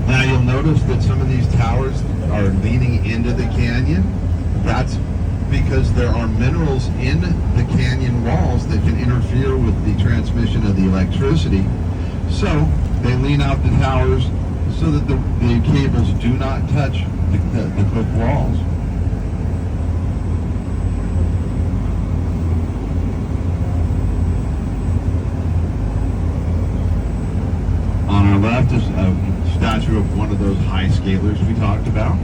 Now you'll notice that some of these towers are leaning into the canyon. That's because there are minerals in the canyon walls that can interfere with the transmission of the electricity. So they lean out the towers so that the cables do not touch the cliff walls. On our left is a statue of one of those high scalers we talked about.